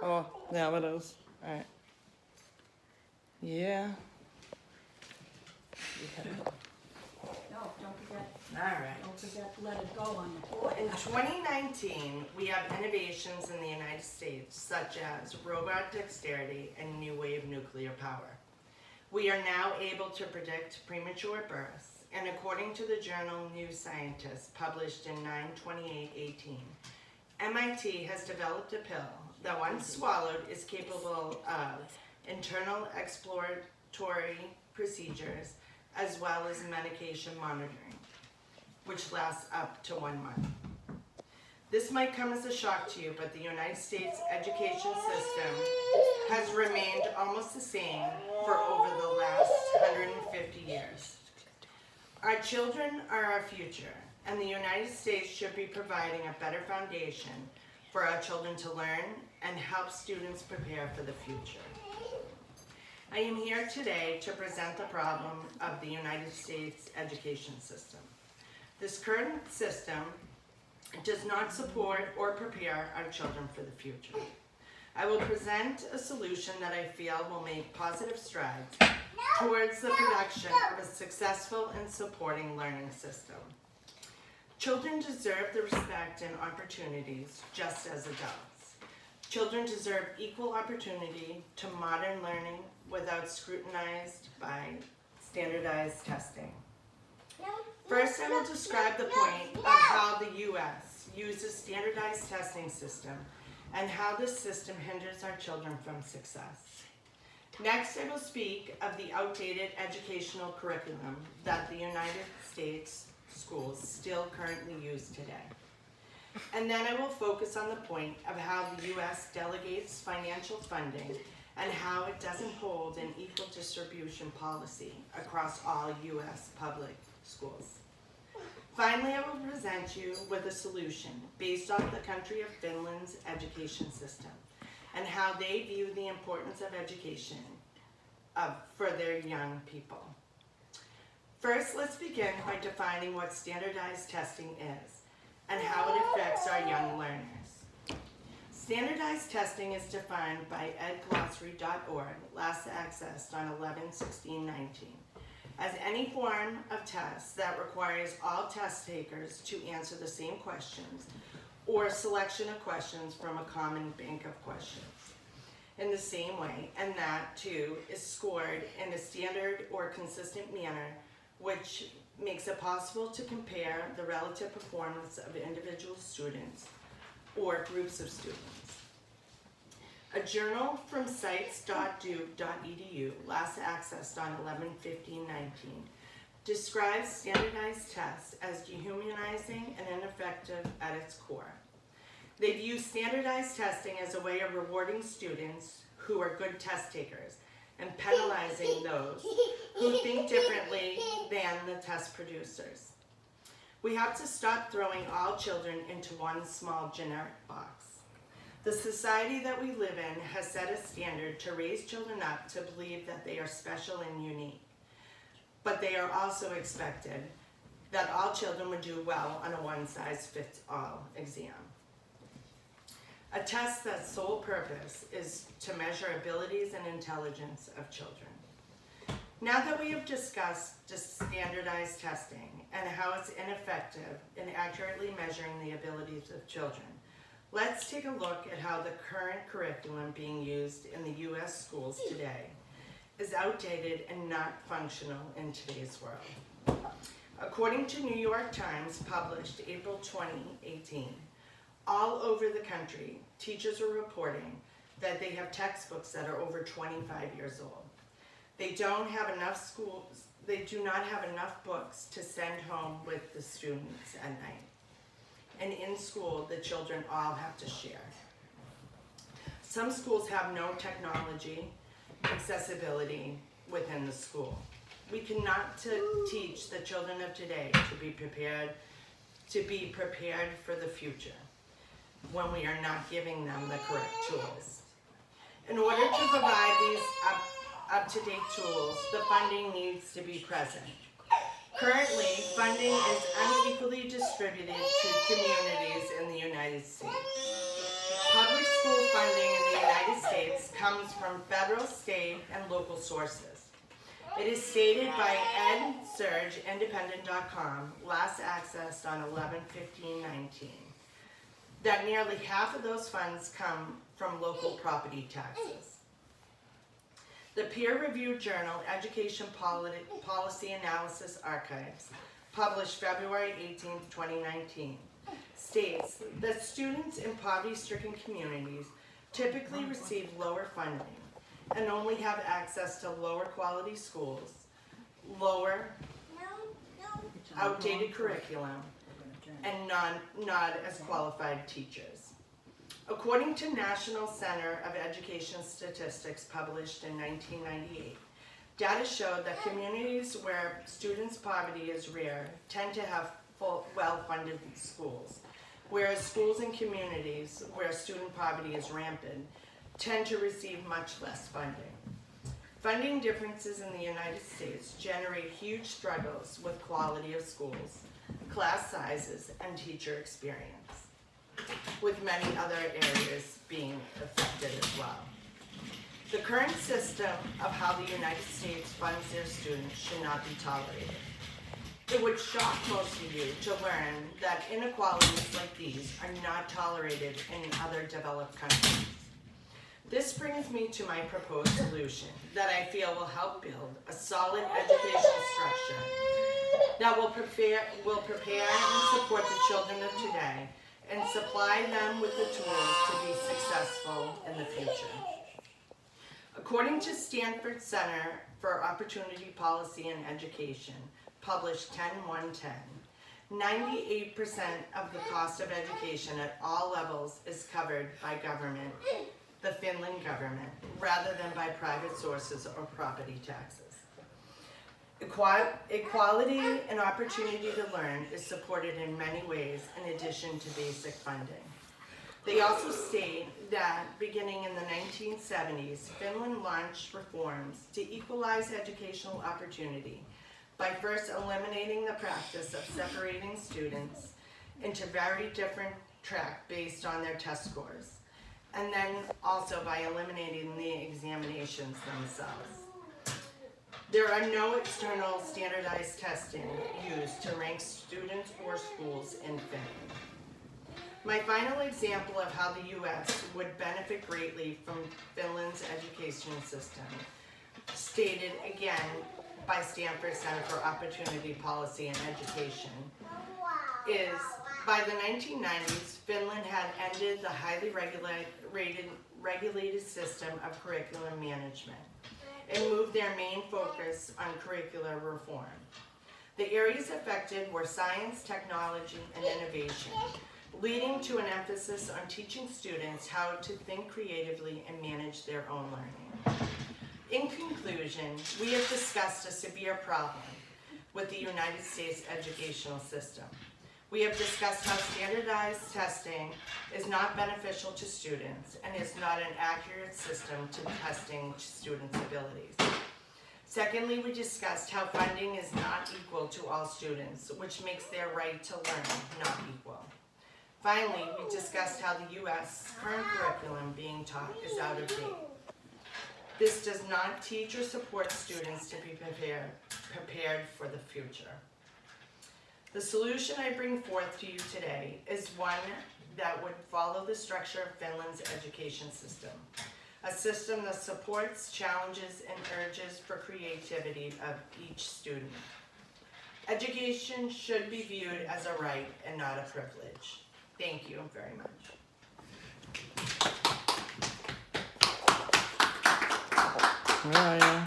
Oh, now it is. All right. Yeah. No, don't forget, All right. don't forget to let it go on the board. In 2019, we have innovations in the United States such as robot dexterity and new wave nuclear power. We are now able to predict premature births, and according to the journal New Scientist, published in 9/28/18, MIT has developed a pill that once swallowed is capable of internal exploratory procedures as well as medication monitoring, which lasts up to 1 month. This might come as a shock to you, but the United States education system has remained almost the same for over the last 150 years. Our children are our future, and the United States should be providing a better foundation for our children to learn and help students prepare for the future. I am here today to present the problem of the United States education system. This current system does not support or prepare our children for the future. I will present a solution that I feel will make positive strides towards the production of a successful and supporting learning system. Children deserve the respect and opportunities just as adults. Children deserve equal opportunity to modern learning without scrutinized by standardized testing. First, I will describe the point of how the U.S. uses standardized testing system and how this system hinders our children from success. Next, I will speak of the outdated educational curriculum that the United States schools still currently use today. And then I will focus on the point of how the U.S. delegates financial funding and how it doesn't hold an equal distribution policy across all U.S. public schools. Finally, I will present you with a solution based on the country of Finland's education system and how they view the importance of education for their young people. First, let's begin by defining what standardized testing is and how it affects our young learners. Standardized testing is defined by edglossary.org, last accessed on 11/16/19, as any form of test that requires all test takers to answer the same questions or a selection of questions from a common bank of questions in the same way, and that too is scored in a standard or consistent manner which makes it possible to compare the relative performance of individual students or groups of students. A journal from sites.duke.edu, last accessed on 11/15/19, describes standardized tests as dehumanizing and ineffective at its core. They view standardized testing as a way of rewarding students who are good test takers and penalizing those who think differently than the test producers. We have to stop throwing all children into one small generic box. The society that we live in has set a standard to raise children up to believe that they are special and unique, but they are also expected that all children would do well on a one-size-fits-all exam. A test that's sole purpose is to measure abilities and intelligence of children. Now that we have discussed standardized testing and how it's ineffective in accurately measuring the abilities of children, let's take a look at how the current curriculum being used in the U.S. schools today is outdated and not functional in today's world. According to New York Times, published April 2018, all over the country, teachers are reporting that they have textbooks that are over 25 years old. They do not have enough books to send home with the students at night. And in school, the children all have to share. Some schools have no technology accessibility within the school. We cannot teach the children of today to be prepared for the future when we are not giving them the correct tools. In order to provide these up-to-date tools, the funding needs to be present. Currently, funding is unequally distributed to communities in the United States. Public school funding in the United comes from federal, state, and local sources. It is stated by EdSurgeIndependent.com, last accessed on 11/15/19, that nearly half of those funds come from local property taxes. The peer-reviewed journal Education Policy Analysis Archives, published February 18, 2019, states that students in poverty-stricken communities typically receive lower funding and only have access to lower quality schools, lower outdated curriculum, and not as qualified teachers. According to National Center of Education Statistics, published in 1998, data showed that communities where students' poverty is rare tend to have well-funded schools, whereas schools in communities where student poverty is rampant tend to receive much less funding. Funding differences in the United States generate huge struggles with quality of schools, class sizes, and teacher experience, with many other areas being affected as well. The current system of how the United States funds their students should not be tolerated. It would shock most of you to learn that inequalities like these are not tolerated in other developed countries. This brings me to my proposed solution that I feel will help build a solid educational structure that will prepare and support the children of today and supply them with the tools to be successful in the future. According to Stanford Center for Opportunity Policy and Education, published 10/1/10, 98% of the cost of education at all levels is covered by government, the Finland government, rather than by private sources or property taxes. Equality and opportunity to learn is supported in many ways in addition to basic funding. They also state that beginning in the 1970s, Finland launched reforms to equalize educational opportunity by first eliminating the practice of separating students into very different tracks based on their test scores, and then also by eliminating the examinations themselves. There are no external standardized testing used to rank students or schools in Finland. My final example of how the U.S. would benefit greatly from Finland's education system, stated again by Stanford Center for Opportunity Policy and Education, is by the 1990s, Finland had ended the highly regulated system of curriculum management and moved their main focus on curricular reform. The areas affected were science, technology, and innovation, leading to an emphasis on teaching students how to think creatively and manage their own learning. In conclusion, we have discussed a severe problem with the United States educational system. We have discussed how standardized testing is not beneficial to students and is not an accurate system to testing students' abilities. Secondly, we discussed how funding is not equal to all students, which makes their right to learn not equal. Finally, we discussed how the U.S. current curriculum being taught is out of date. This does not teach or support students to be prepared for the future. The solution I bring forth to you today is one that would follow the structure of Finland's education system, a system that supports, challenges, and urges for creativity of each student. Education should be viewed as a right and not a privilege. Thank you very much. Where are you?